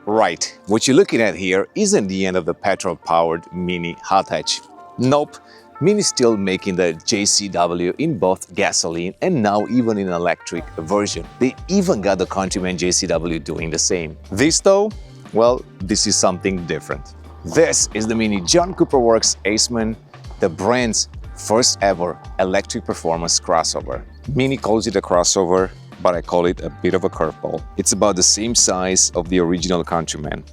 Right, what you're looking at here isn't the end of the petrol-powered Mini hot hatch. Nope, Mini's still making the JCW in both gasoline and now even in electric version. They even got the Countryman JCW doing the same. This though, well, this is something different. This is the Mini John Cooper Works Aceman, the brand's first ever electric performance crossover. Mini calls it a crossover, but I call it a bit of a curveball. It's about the same size of the original Countryman.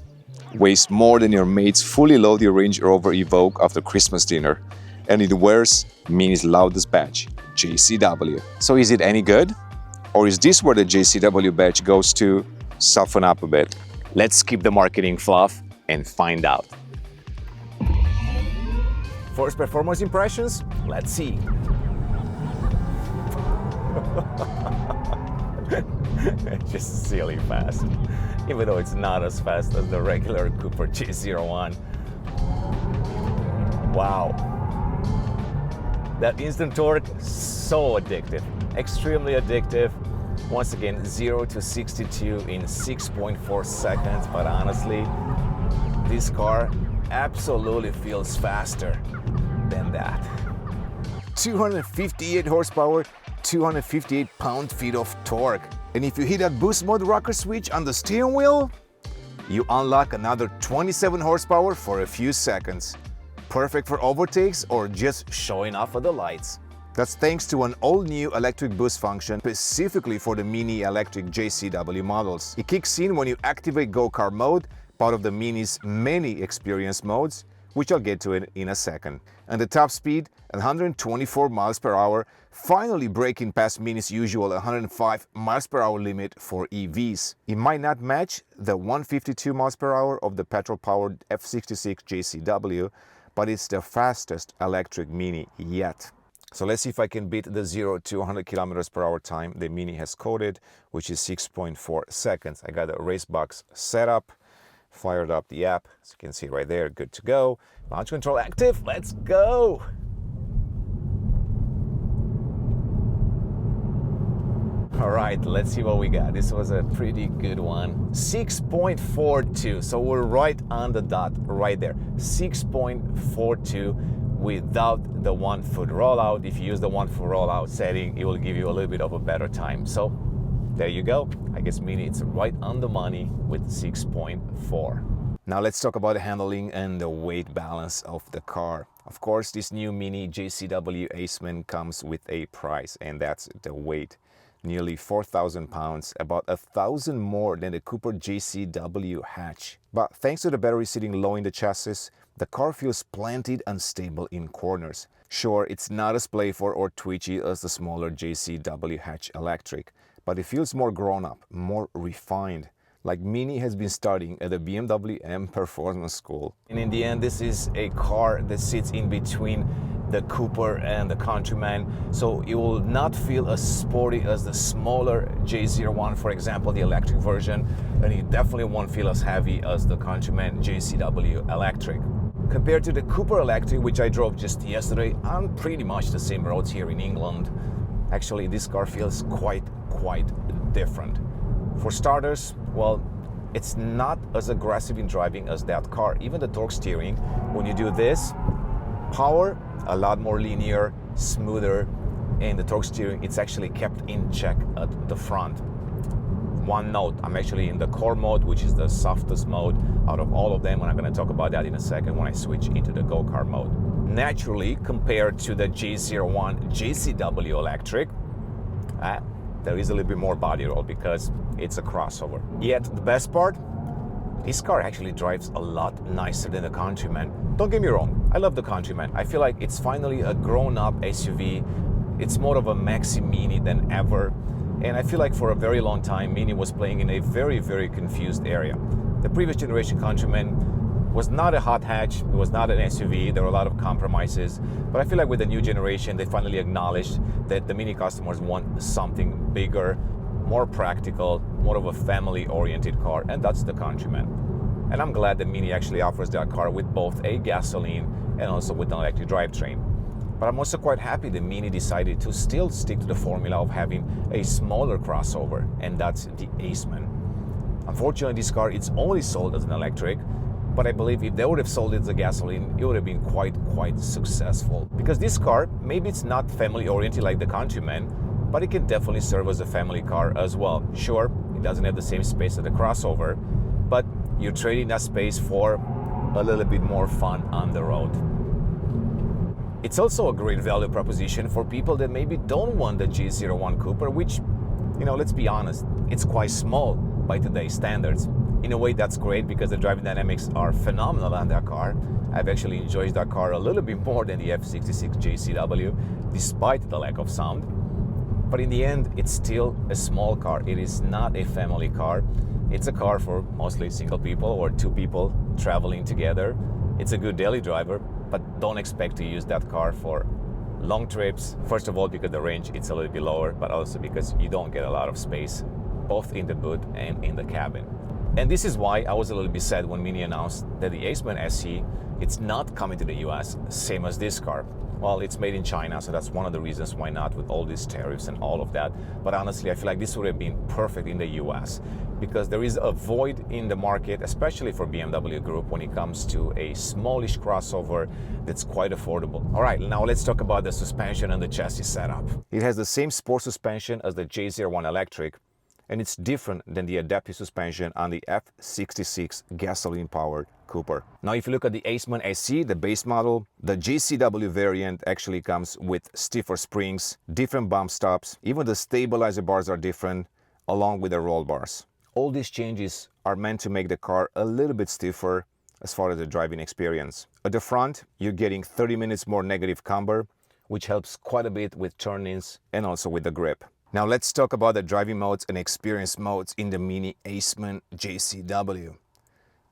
Weighs more than your mate's fully loaded Range Rover Evoque after Christmas dinner. And it wears Mini's loudest badge, JCW. So is it any good? Or is this where the JCW badge goes to soften up a bit? Let's skip the marketing fluff and find out. First performance impressions, let's see. Just silly fast, even though it's not as fast as the regular Cooper J01. Wow, that instant torque, so addictive, extremely addictive. Once again, 0 to 62 in 6.4 seconds, but honestly, this car absolutely feels faster than that. 258 horsepower, 258 pound-feet of torque. And if you hit that boost mode rocker switch on the steering wheel, you unlock another 27 horsepower for a few seconds. Perfect for overtakes or just showing off at the lights. That's thanks to an all-new electric boost function specifically for the Mini electric JCW models. It kicks in when you activate Go-Kart Mode, part of the Mini's many experience modes, which I'll get to in a second. And the top speed, 124 miles per hour, finally breaking past Mini's usual 105 miles per hour limit for EVs. It might not match the 152 miles per hour of the petrol-powered F66 JCW, but it's the fastest electric Mini yet. So let's see if I can beat the 0 to 100 kilometers per hour time the Mini has coded, which is 6.4 seconds. I got the race box set up, fired up the app, as you can see right there, good to go. Launch control active, let's go! All right, let's see what we got. This was a pretty good one. 6.42, so we're right on the dot right there. 6.42 without the 1 foot rollout. If you use the 1 foot rollout setting, it will give you a little bit of a better time. So there you go. I guess Mini, it's right on the money with 6.4. Now let's talk about the handling and the weight balance of the car. Of course, this new Mini JCW Aceman comes with a price, and that's the weight. Nearly 4,000 pounds, about 1,000 more than the Cooper JCW hatch. But thanks to the battery sitting low in the chassis, the car feels planted and stable in corners. Sure, it's not as playful or twitchy as the smaller JCW hatch electric, but it feels more grown up, more refined, like Mini has been studying at the BMW M Performance School. And in the end, this is a car that sits in between the Cooper and the Countryman, so it will not feel as sporty as the smaller J01, for example, the electric version, and it definitely won't feel as heavy as the Countryman JCW electric. Compared to the Cooper electric, which I drove just yesterday on pretty much the same roads here in England, actually this car feels quite different. For starters, well, it's not as aggressive in driving as that car. Even the torque steering, when you do this, power, a lot more linear, smoother, and the torque steering, it's actually kept in check at the front. One note, I'm actually in the core mode, which is the softest mode out of all of them, and I'm going to talk about that in a second when I switch into the Go-Kart mode. Naturally, compared to the J01 JCW electric, there is a little bit more body roll because it's a crossover. Yet the best part, this car actually drives a lot nicer than the Countryman. Don't get me wrong, I love the Countryman. I feel like it's finally a grown-up SUV. It's more of a maxi Mini than ever. And I feel like for a very long time, Mini was playing in a very confused area. The previous generation Countryman was not a hot hatch, it was not an SUV, there were a lot of compromises. But I feel like with the new generation, they finally acknowledged that the Mini customers want something bigger, more practical, more of a family-oriented car, and that's the Countryman. And I'm glad that Mini actually offers that car with both a gasoline and also with an electric drivetrain. But I'm also quite happy that Mini decided to still stick to the formula of having a smaller crossover, and that's the Aceman. Unfortunately, this car, it's only sold as an electric, but I believe if they would have sold it as a gasoline, it would have been quite successful. Because this car, maybe it's not family oriented like the Countryman, but it can definitely serve as a family car as well. Sure, it doesn't have the same space as the crossover, but you're trading that space for a little bit more fun on the road. It's also a great value proposition for people that maybe don't want the G01 Cooper, which, you know, let's be honest, it's quite small by today's standards. In a way, that's great because the driving dynamics are phenomenal on that car. I've actually enjoyed that car a little bit more than the F66 JCW, despite the lack of sound. But in the end, it's still a small car. It is not a family car. It's a car for mostly single people or two people traveling together. It's a good daily driver, but don't expect to use that car for long trips. First of all, because the range it's a little bit lower, but also because you don't get a lot of space, both in the boot and in the cabin. And this is why I was a little bit sad when Mini announced that the Aceman SE, it's not coming to the US, same as this car. Well, it's made in China, so that's one of the reasons why not, with all these tariffs and all of that. But honestly, I feel like this would have been perfect in the US because there is a void in the market, especially for BMW Group, when it comes to a smallish crossover that's quite affordable. All right, now let's talk about the suspension and the chassis setup. It has the same sport suspension as the J01 Electric, and it's different than the adaptive suspension on the F66 gasoline-powered Cooper. Now, if you look at the Aceman SE, the base model, the JCW variant actually comes with stiffer springs, different bump stops, even the stabilizer bars are different, along with the roll bars. All these changes are meant to make the car a little bit stiffer as far as the driving experience. At the front, you're getting 30 minutes more negative camber, which helps quite a bit with turn-ins and also with the grip. Now let's talk about the driving modes and experience modes in the Mini Aceman JCW.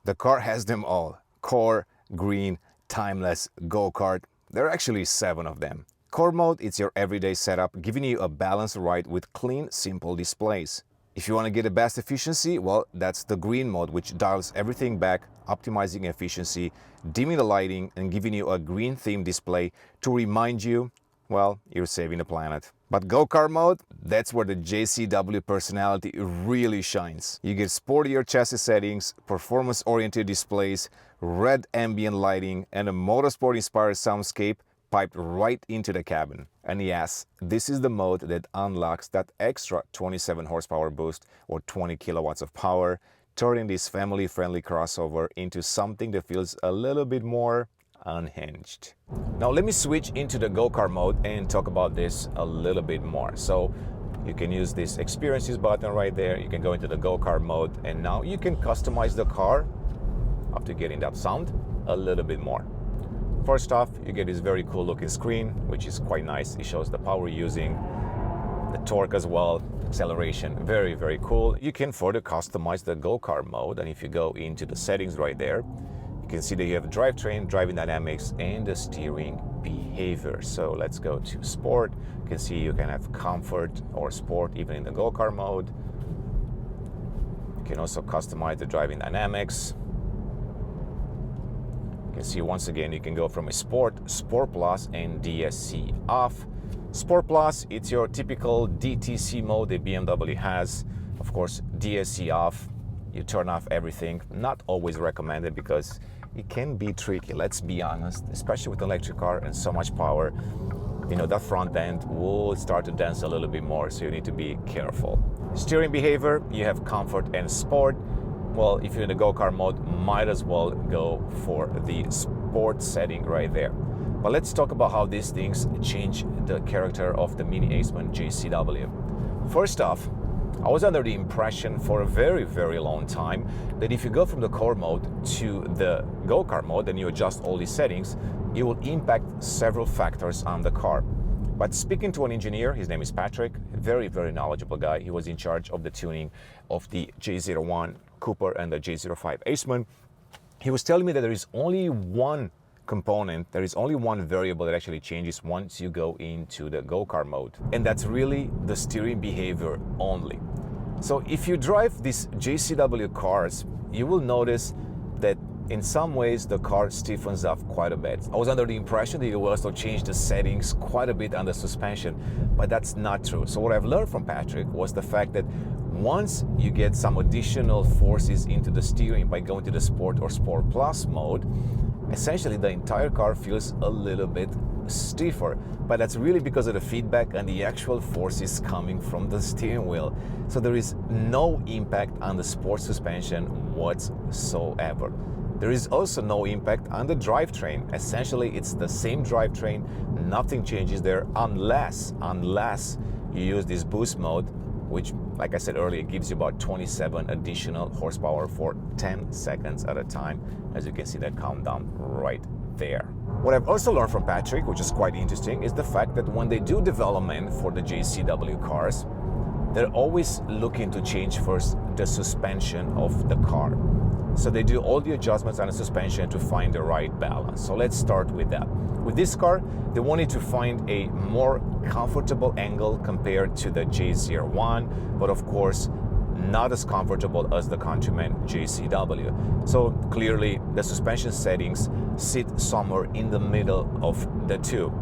The car has them all: Core, Green, Timeless, Go-Kart. There are actually 7 of them. Core mode, it's your everyday setup, giving you a balanced ride with clean, simple displays. If you want to get the best efficiency, well, that's the Green mode, which dials everything back, optimizing efficiency, dimming the lighting, and giving you a green themed display to remind you, well, you're saving the planet. But Go-Kart mode, that's where the JCW personality really shines. You get sportier chassis settings, performance-oriented displays, red ambient lighting, and a motorsport-inspired soundscape piped right into the cabin. And yes, this is the mode that unlocks that extra 27 horsepower boost or 20 kilowatts of power, turning this family-friendly crossover into something that feels a little bit more unhinged. Now let me switch into the Go-Kart mode and talk about this a little bit more. So you can use this experiences button right there. You can go into the Go-Kart mode, and now you can customize the car after getting that sound a little bit more. First off, you get this very cool looking screen, which is quite nice. It shows the power using, the torque as well, acceleration, very cool. You can further customize the Go-Kart mode, and if you go into the settings right there, you can see that you have drivetrain, driving dynamics, and the steering behavior. So let's go to sport. You can see you can have comfort or sport even in the Go-Kart mode. You can also customize the driving dynamics. You can see once again you can go from a Sport Plus, and DSC off. Sport Plus, it's your typical DTC mode that BMW has. Of course, DSC off, you turn off everything. Not always recommended because it can be tricky, let's be honest, especially with an electric car and so much power. You know, that front end will start to dance a little bit more, so you need to be careful. Steering behavior, you have comfort and sport. Well, if you're in the Go-Kart mode, might as well go for the sport setting right there. But let's talk about how these things change the character of the Mini Aceman JCW. First off, I was under the impression for a very long time that if you go from the core mode to the Go-Kart mode and you adjust all these settings, it will impact several factors on the car. But speaking to an engineer, his name is Patrick, very knowledgeable guy. He was in charge of the tuning of the J01 Cooper and the J05 Aceman. He was telling me that there is only one component, there is only one variable that actually changes once you go into the Go-Kart mode, and that's really the steering behavior only. So if you drive these JCW cars, you will notice that in some ways the car stiffens up quite a bit. I was under the impression that it will also change the settings quite a bit on the suspension, but that's not true. So what I've learned from Patrick was the fact that Once you get some additional forces into the steering by going to the Sport or Sport Plus mode, essentially the entire car feels a little bit stiffer, but that's really because of the feedback and the actual forces coming from the steering wheel. So there is no impact on the sport suspension whatsoever. There is also no impact on the drivetrain. Essentially, it's the same drivetrain, nothing changes there unless you use this boost mode, which, like I said earlier, gives you about 27 additional horsepower for 10 seconds at a time. As you can see that countdown right there. What I've also learned from Patrick, which is quite interesting, is the fact that when they do development for the JCW cars, they're always looking to change first the suspension of the car. So they do all the adjustments on the suspension to find the right balance. So let's start with that. With this car, they wanted to find a more comfortable angle compared to the J01, but of course, not as comfortable as the Countryman JCW. So clearly, the suspension settings sit somewhere in the middle of the two.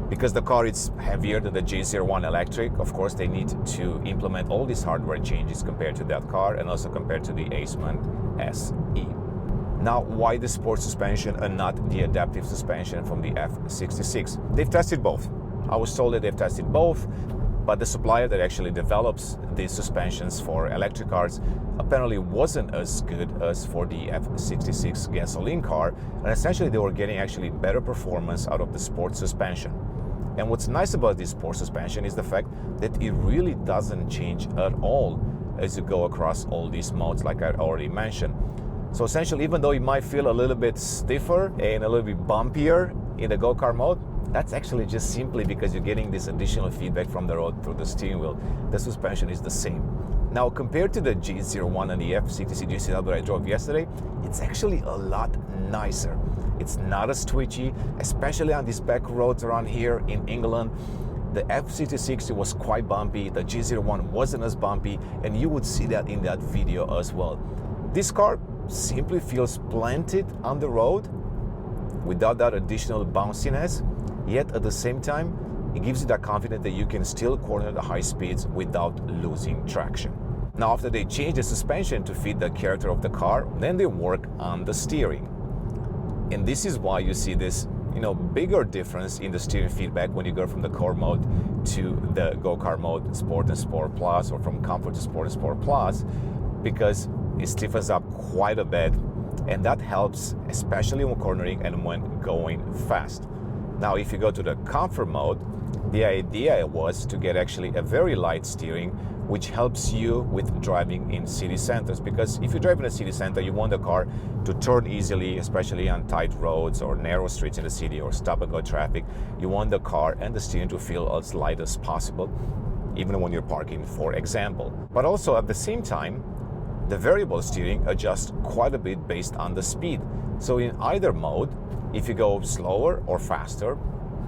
Because the car is heavier than the J01 electric, of course, they need to implement all these hardware changes compared to that car and also compared to the Aceman SE. Now, why the sport suspension and not the adaptive suspension from the F66? They've tested both. I was told that they've tested both, but the supplier that actually develops these suspensions for electric cars apparently wasn't as good as for the F66 gasoline car, and essentially they were getting actually better performance out of the sport suspension. And what's nice about this sport suspension is the fact that it really doesn't change at all as you go across all these modes, like I already mentioned. So essentially, even though it might feel a little bit stiffer and a little bit bumpier in the Go-Kart mode, that's actually just simply because you're getting this additional feedback from the road through the steering wheel. The suspension is the same. Now, compared to the G01 and the F66 JCW that I drove yesterday, it's actually a lot nicer. It's not as twitchy, especially on these back roads around here in England. The F66 was quite bumpy, the G01 wasn't as bumpy, and you would see that in that video as well. This car simply feels planted on the road without that additional bounciness, yet at the same time, it gives you that confidence that you can still corner the high speeds without losing traction. Now, after they change the suspension to fit the character of the car, then they work on the steering. And this is why you see this, bigger difference in the steering feedback when you go from the core mode to the Go-Kart mode, Sport and Sport Plus, or from Comfort to Sport and Sport Plus, because it stiffens up quite a bit, and that helps, especially when cornering and when going fast. Now, if you go to the Comfort mode, the idea was to get actually a very light steering, which helps you with driving in city centers. Because if you drive in a city center, you want the car to turn easily, especially on tight roads or narrow streets in the city or stop-and-go traffic. You want the car and the steering to feel as light as possible, even when you're parking, for example. But also at the same time, the variable steering adjusts quite a bit based on the speed. So in either mode, if you go slower or faster,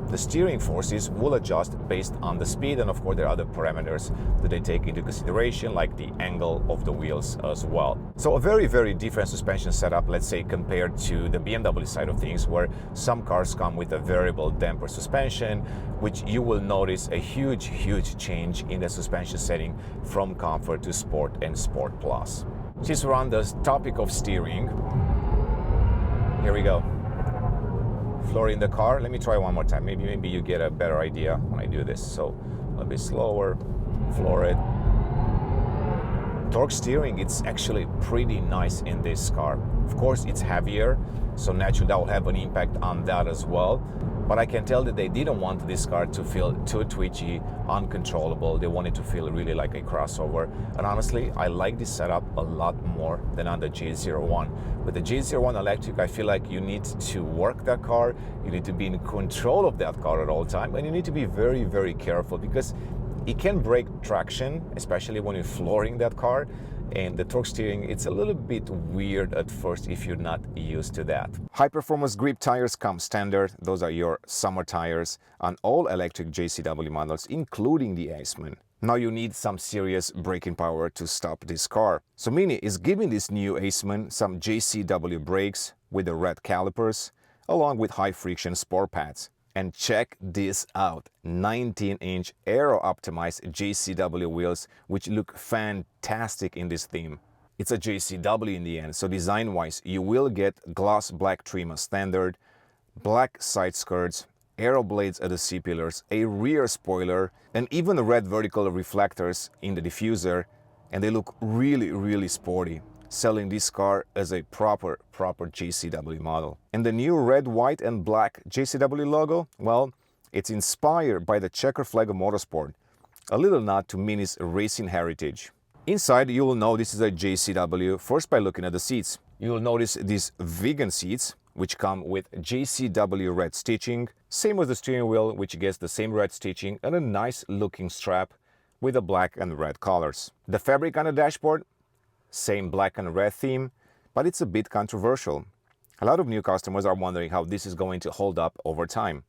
the steering forces will adjust based on the speed, and of course there are other parameters that they take into consideration, like the angle of the wheels as well. So a very, very different suspension setup, let's say, compared to the BMW side of things, where some cars come with a variable damper suspension, which you will notice a huge, huge change in the suspension setting from Comfort to Sport and Sport Plus. Since we're on the topic of steering, here we go. Floor in the car. Let me try one more time. Maybe you get a better idea when I do this. So a bit slower, floor it. Torque steering, it's actually pretty nice in this car. Of course, it's heavier, so naturally that will have an impact on that as well. But I can tell that they didn't want this car to feel too twitchy, uncontrollable. They wanted to feel really like a crossover. And honestly, I like this setup a lot more than on the J01. With the J01 electric, I feel like you need to work that car, you need to be in control of that car at all time, and you need to be very, very careful, because it can break traction, especially when you're flooring that car. And the torque steering, it's a little bit weird at first if you're not used to that. High performance grip tires come standard. Those are your summer tires on all electric JCW models, including the Aceman. Now you need some serious braking power to stop this car. So Mini is giving this new Aceman some JCW brakes with the red calipers, along with high friction sport pads. And check this out, 19-inch aero-optimized JCW wheels, which look fantastic in this theme. It's a JCW in the end, so design-wise, you will get gloss black trim as standard, black side skirts, aero blades at the C-pillars, a rear spoiler, and even red vertical reflectors in the diffuser, and they look really sporty, selling this car as a proper JCW model. And the new red, white, and black JCW logo, well, it's inspired by the checker flag of motorsport, a little nod to Mini's racing heritage. Inside, you will know this is a JCW first by looking at the seats. You will notice these vegan seats, which come with JCW red stitching, same as the steering wheel, which gets the same red stitching and a nice looking strap with the black and red colors. The fabric on the dashboard, same black and red theme, but it's a bit controversial. A lot of new customers are wondering how this is going to hold up over time.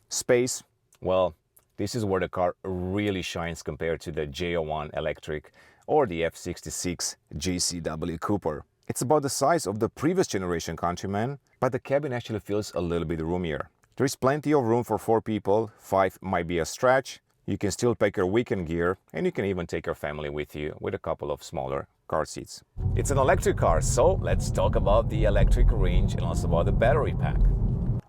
Space, well, this is where the car really shines compared to the J01 electric or the F66 JCW Cooper. It's about the size of the previous generation Countryman, but the cabin actually feels a little bit roomier. There is plenty of room for 4 people, 5 might be a stretch. You can still pack your weekend gear, and you can even take your family with you with a couple of smaller car seats. It's an electric car, so let's talk about the electric range and also about the battery pack.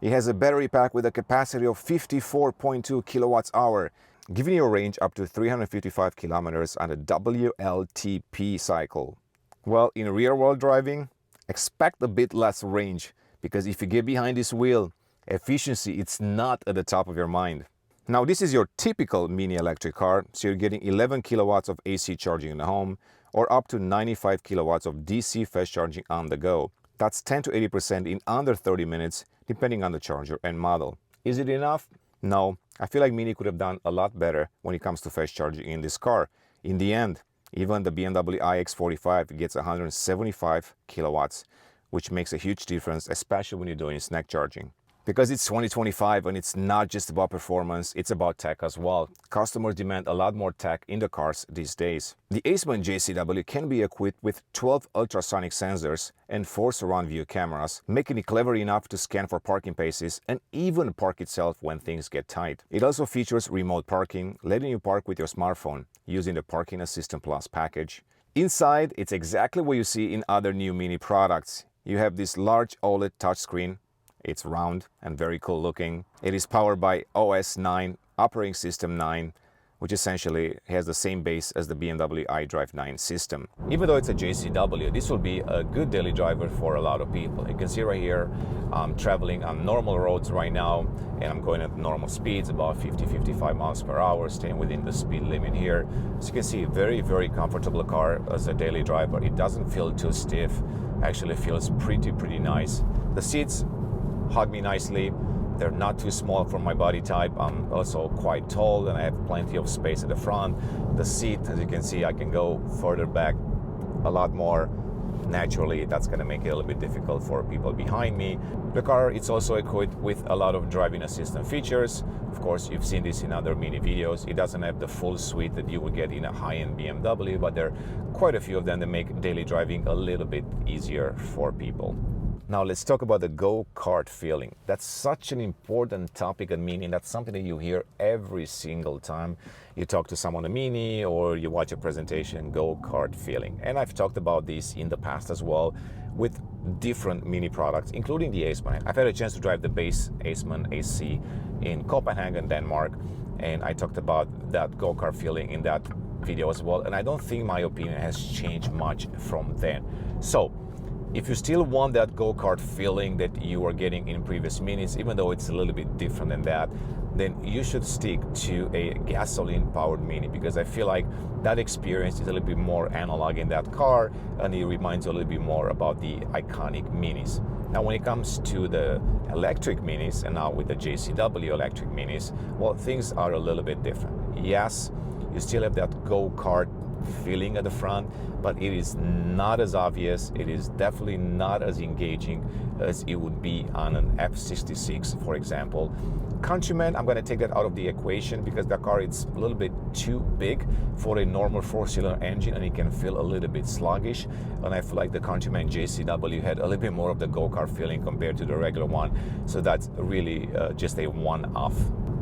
It has a battery pack with a capacity of 54.2 kilowatts hour, giving you a range up to 355 kilometers on a WLTP cycle. Well, in rear-wheel driving, expect a bit less range, because if you get behind this wheel, efficiency it's not at the top of your mind. Now, this is your typical mini electric car, so you're getting 11 kilowatts of AC charging in the home, or up to 95 kilowatts of DC fast charging on the go. That's 10 to 80% in under 30 minutes, depending on the charger and model. Is it enough? No, I feel like Mini could have done a lot better when it comes to fast charging in this car. In the end, even the BMW iX45 gets 175 kilowatts, which makes a huge difference, especially when you're doing snack charging. Because it's 2025 and it's not just about performance, it's about tech as well. Customers demand a lot more tech in the cars these days. The Aceman JCW can be equipped with 12 ultrasonic sensors and 4 surround view cameras, making it clever enough to scan for parking places and even park itself when things get tight. It also features remote parking, letting you park with your smartphone using the Parking Assistant Plus package. Inside, it's exactly what you see in other new Mini products. You have this large OLED touchscreen. It's round and very cool looking. It is powered by OS 9, operating system 9, which essentially has the same base as the BMW iDrive 9 system. Even though it's a JCW, this will be a good daily driver for a lot of people. You can see right here, I'm traveling on normal roads right now, and I'm going at normal speeds, about 50-55 miles per hour, staying within the speed limit here. So you can see, very comfortable car as a daily driver. It doesn't feel too stiff, actually feels pretty nice. The seats hug me nicely. They're not too small for my body type. I'm also quite tall and I have plenty of space at the front. The seat, as you can see, I can go further back a lot more. Naturally, that's going to make it a little bit difficult for people behind me. The car, it's also equipped with a lot of driving assistant features. Of course, you've seen this in other Mini videos. It doesn't have the full suite that you would get in a high-end BMW, but there are quite a few of them that make daily driving a little bit easier for people. Now let's talk about the go-kart feeling. That's such an important topic at Mini. That's something that you hear every single time you talk to someone at Mini or you watch a presentation, go-kart feeling. And I've talked about this in the past as well with different Mini products, including the Aceman. I've had a chance to drive the base Aceman AC in Copenhagen, Denmark, and I talked about that go-kart feeling in that video as well. And I don't think my opinion has changed much from then. So, if you still want that go-kart feeling that you were getting in previous Minis, even though it's a little bit different than that, then you should stick to a gasoline-powered Mini, because I feel like that experience is a little bit more analog in that car, and it reminds you a little bit more about the iconic Minis. Now, when it comes to the electric Minis, and now with the JCW electric Minis, well, things are a little bit different. Yes, you still have that go-kart feeling at the front, but it is not as obvious. It is definitely not as engaging as it would be on an F66, for example. Countryman, I'm going to take that out of the equation because the car is a little bit too big for a normal 4-cylinder engine, and it can feel a little bit sluggish. And I feel like the Countryman JCW had a little bit more of the go-kart feeling compared to the regular one. So that's really just a one-off.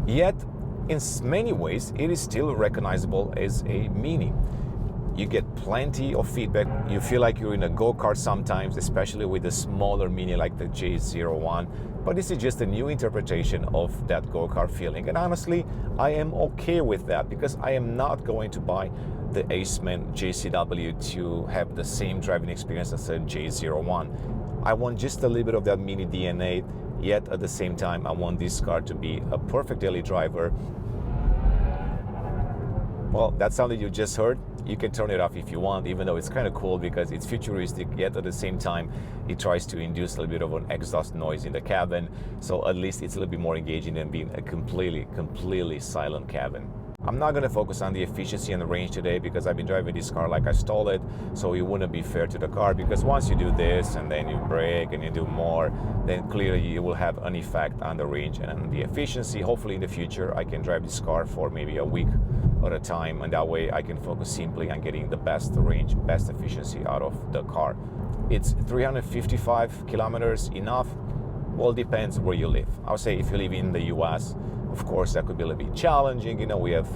Yet, in many ways, it is still recognizable as a Mini. You get plenty of feedback. You feel like you're in a go-kart sometimes, especially with the smaller Mini like the J01. But this is just a new interpretation of that go-kart feeling. And honestly, I am okay with that because I am not going to buy the Aceman JCW to have the same driving experience as a J01. I want just a little bit of that Mini DNA, yet at the same time, I want this car to be a perfect daily driver. Well, that sound that you just heard, you can turn it off if you want, even though it's kind of cool because it's futuristic, yet at the same time, it tries to induce a little bit of an exhaust noise in the cabin. So at least it's a little bit more engaging than being a completely silent cabin. I'm not going to focus on the efficiency and the range today because I've been driving this car like I stole it, so it wouldn't be fair to the car, because once you do this and then you brake and you do more, then clearly it will have an effect on the range and on the efficiency. Hopefully in the future I can drive this car for maybe a week at a time, and that way I can focus simply on getting the best range, best efficiency out of the car. It's 355 kilometers enough? Well, it depends where you live. I would say if you live in the US, of course, that could be a little bit challenging. You know, we have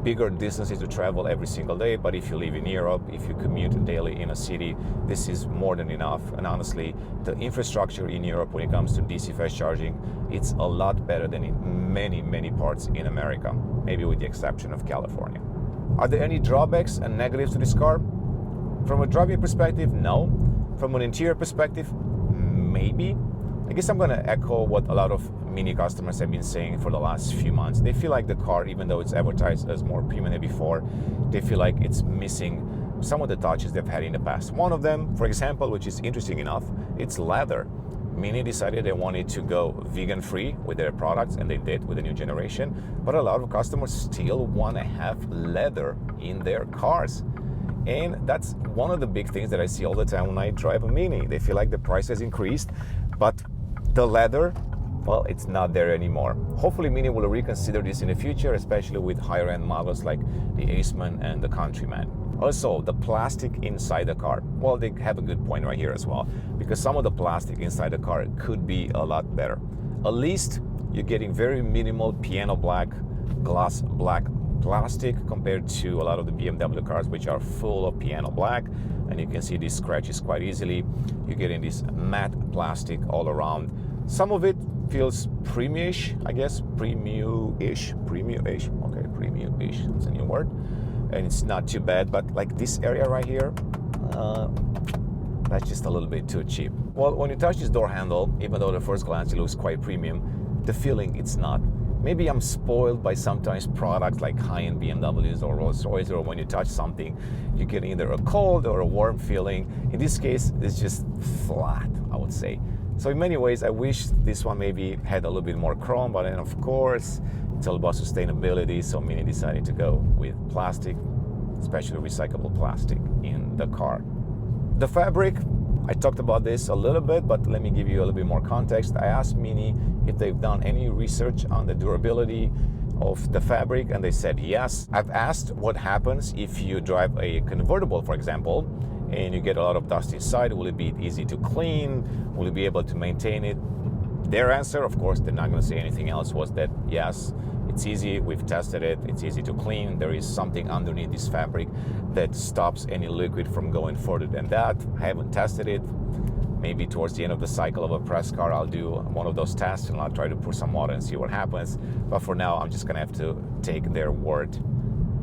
bigger distances to travel every single day, but if you live in Europe, if you commute daily in a city, this is more than enough. And honestly, the infrastructure in Europe when it comes to DC fast charging, it's a lot better than in many parts in America, maybe with the exception of California. Are there any drawbacks and negatives to this car? From a driving perspective, no. From an interior perspective, maybe. I guess I'm going to echo what a lot of Mini customers have been saying for the last few months. They feel like the car, even though it's advertised as more premium than before, they feel like it's missing some of the touches they've had in the past. One of them, for example, which is interesting enough, it's leather. Mini decided they wanted to go vegan-free with their products, and they did with the new generation, but a lot of customers still want to have leather in their cars. And that's one of the big things that I see all the time when I drive a Mini. They feel like the price has increased, but the leather, well, it's not there anymore. Hopefully Mini will reconsider this in the future, especially with higher end models like the Aceman and the Countryman. Also, the plastic inside the car. Well, they have a good point right here as well, because some of the plastic inside the car could be a lot better. At least you're getting very minimal piano black, gloss black plastic compared to a lot of the BMW cars, which are full of piano black, and you can see these scratches quite easily. You're getting this matte plastic all around. Some of it feels premium-ish, I guess, premium-ish, okay, premium-ish, it's a new word, and it's not too bad, but like this area right here, that's just a little bit too cheap. Well, when you touch this door handle, even though at first glance it looks quite premium, the feeling it's not. Maybe I'm spoiled by sometimes products like high-end BMWs or Rolls-Royce, or when you touch something, you get either a cold or a warm feeling. In this case, it's just flat, I would say. So in many ways, I wish this one maybe had a little bit more chrome, but then of course, it's all about sustainability, so Mini decided to go with plastic, especially recyclable plastic in the car. The fabric, I talked about this a little bit, but let me give you a little bit more context. I asked Mini if they've done any research on the durability of the fabric, and they said yes. I've asked what happens if you drive a convertible, for example, and you get a lot of dust inside. Will it be easy to clean? Will you be able to maintain it? Their answer, of course, they're not going to say anything else, was that yes, it's easy, we've tested it, it's easy to clean. There is something underneath this fabric that stops any liquid from going further than that. I haven't tested it. Maybe towards the end of the cycle of a press car, I'll do one of those tests and I'll try to pour some water and see what happens. But for now, I'm just gonna have to take their word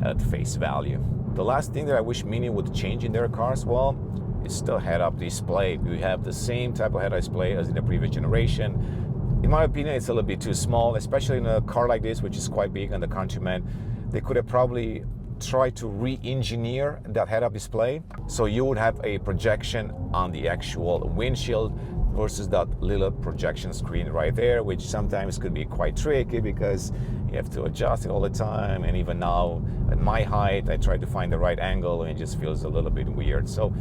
at face value. The last thing that I wish Mini would change in their cars, well, is the head-up display. We have the same type of head-up display as in the previous generation. In my opinion, it's a little bit too small, especially in a car like this, which is quite big, on the Countryman. They could have probably tried to re-engineer that head-up display, so you would have a projection on the actual windshield versus that little projection screen right there, which sometimes could be quite tricky because You have to adjust it all the time, and even now at my height I try to find the right angle and it just feels a little bit weird. So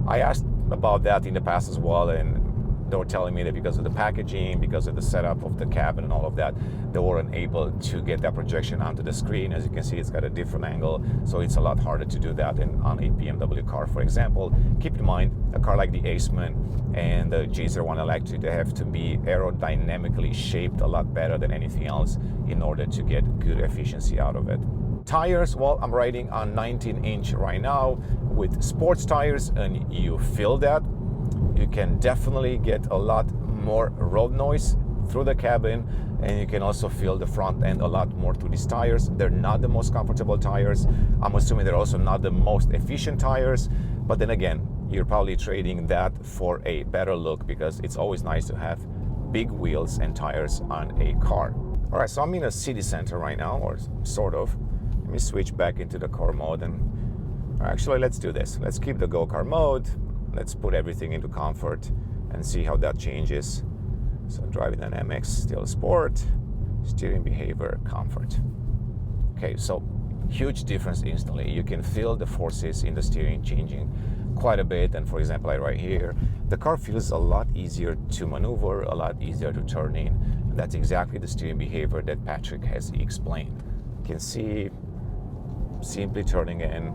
I asked about that in the past as well, and they were telling me that because of the packaging, because of the setup of the cabin and all of that, they weren't able to get that projection onto the screen. As you can see, it's got a different angle, so it's a lot harder to do that on a BMW car, for example. Keep in mind, a car like the Aceman and the G01 Electric, they have to be aerodynamically shaped a lot better than anything else in order to get good efficiency out of it. Tires, well, I'm riding on 19-inch right now with sports tires, and you feel that. You can definitely get a lot more road noise through the cabin, and you can also feel the front end a lot more through these tires. They're not the most comfortable tires. I'm assuming they're also not the most efficient tires, but then again, you're probably trading that for a better look, because it's always nice to have big wheels and tires on a car. All right, so I'm in a city center right now, or sort of. Let me switch back into the car mode, and actually let's do this. Let's keep the Go-Kart mode. Let's put everything into comfort and see how that changes. So driving an MX, still sport, steering behavior, comfort. Okay, so huge difference instantly. You can feel the forces in the steering changing quite a bit. And for example, right here, the car feels a lot easier to maneuver, a lot easier to turn in. And that's exactly the steering behavior that Patrick has explained. You can see simply turning in.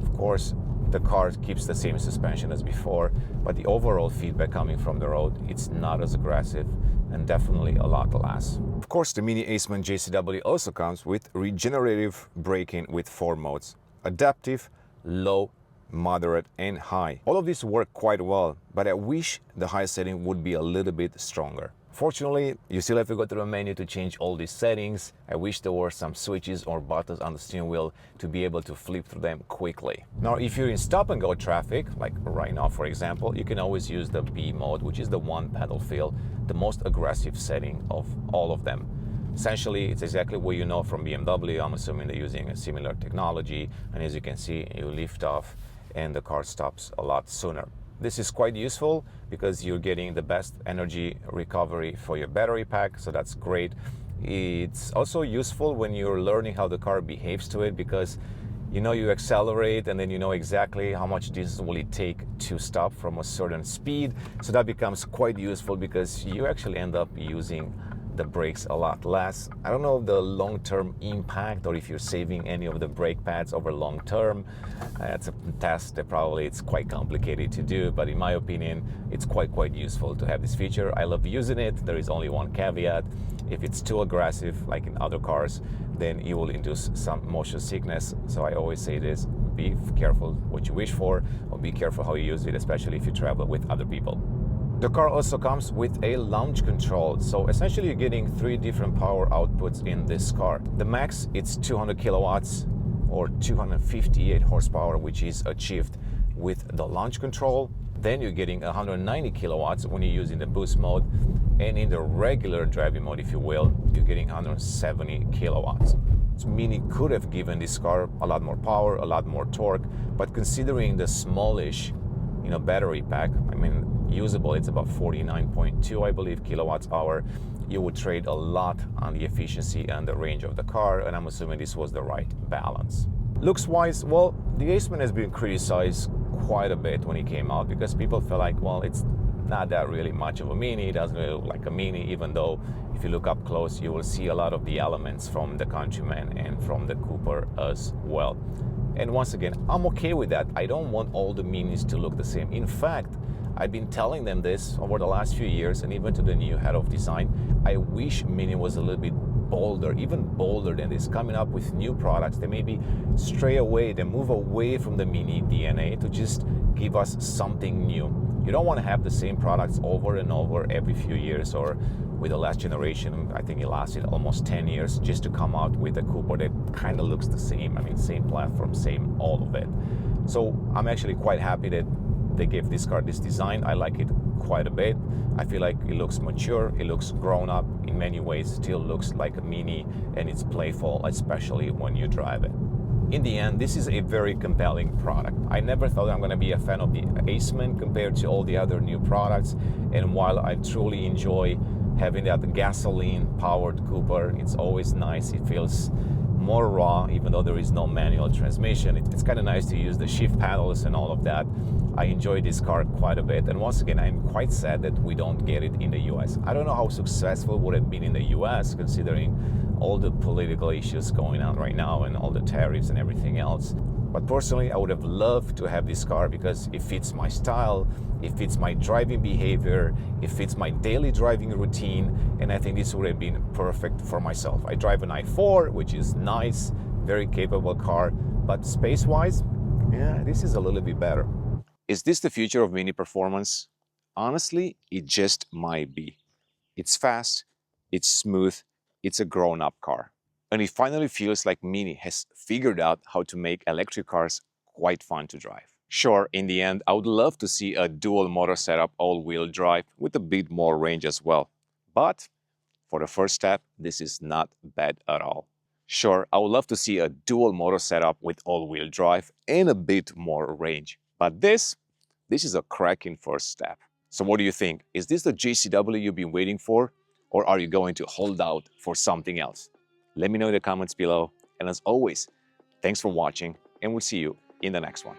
Of course, the car keeps the same suspension as before, but the overall feedback coming from the road, it's not as aggressive and definitely a lot less. Of course, the mini Aceman JCW also comes with regenerative braking with 4 modes: adaptive, low, moderate, and high. All of these work quite well, but I wish the high setting would be a little bit stronger. Fortunately, you still have to go to the menu to change all these settings. I wish there were some switches or buttons on the steering wheel to be able to flip through them quickly. Now, if you're in stop and go traffic, like right now, for example, you can always use the B mode, which is the one pedal feel, the most aggressive setting of all of them. Essentially, it's exactly what you know from BMW. I'm assuming they're using a similar technology. And as you can see, you lift off and the car stops a lot sooner. This is quite useful because you're getting the best energy recovery for your battery pack, so that's great. It's also useful when you're learning how the car behaves to it, because you know you accelerate and then you know exactly how much distance will it take to stop from a certain speed. So that becomes quite useful because you actually end up using the brakes a lot less. I don't know the long-term impact, or if you're saving any of the brake pads over long term. That's a test that probably it's quite complicated to do, but in my opinion, it's quite useful to have this feature. I love using it. There is only one caveat. If it's too aggressive, like in other cars, then you will induce some motion sickness. So I always say this: be careful what you wish for, or be careful how you use it, especially if you travel with other people. The car also comes with a launch control, so essentially you're getting 3 different power outputs in this car. The max, it's 200 kilowatts or 258 horsepower, which is achieved with the launch control. Then you're getting 190 kilowatts when you're using the boost mode, and in the regular driving mode, if you will, you're getting 170 kilowatts. So Mini could have given this car a lot more power, a lot more torque, but considering the smallish, battery pack, usable, it's about 49.2, I believe, kilowatts hour. You would trade a lot on the efficiency and the range of the car, and I'm assuming this was the right balance. Looks wise, well, the Aceman has been criticized quite a bit when it came out, because people feel like, well, it's not that really much of a Mini. It doesn't really look like a Mini, even though if you look up close, you will see a lot of the elements from the Countryman and from the Cooper as well. And once again, I'm okay with that. I don't want all the Minis to look the same. In fact, I've been telling them this over the last few years, and even to the new head of design, I wish Mini was a little bit bolder, even bolder than this, coming up with new products that maybe stray away, they move away from the Mini DNA to just give us something new. You don't want to have the same products over and over every few years, or with the last generation, I think it lasted almost 10 years just to come out with a Cooper that kind of looks the same. Same platform, same all of it. So I'm actually quite happy that they gave this car this design. I like it quite a bit. I feel like it looks mature, it looks grown up in many ways, still looks like a Mini, and it's playful, especially when you drive it. In the end, this is a very compelling product. I never thought I'm going to be a fan of the Aceman compared to all the other new products, and while I truly enjoy having that gasoline-powered Cooper, it's always nice. It feels more raw, even though there is no manual transmission. It's kind of nice to use the shift paddles and all of that. I enjoy this car quite a bit. And once again, I'm quite sad that we don't get it in the US. I don't know how successful it would have been in the US, considering all the political issues going on right now and all the tariffs and everything else. But personally, I would have loved to have this car because it fits my style, it fits my driving behavior, it fits my daily driving routine, and I think this would have been perfect for myself. I drive an i4, which is nice, very capable car, but space-wise, yeah, this is a little bit better. Is this the future of mini performance? Honestly, it just might be. It's fast, it's smooth, it's a grown-up car. And it finally feels like Mini has figured out how to make electric cars quite fun to drive. Sure, in the end, I would love to see a dual motor setup all-wheel drive with a bit more range as well. But for the first step, this is not bad at all. Sure, I would love to see a dual motor setup with all-wheel drive and a bit more range. But this is a cracking first step. So what do you think? Is this the JCW you've been waiting for? Or are you going to hold out for something else? Let me know in the comments below. And as always, thanks for watching, and we'll see you in the next one.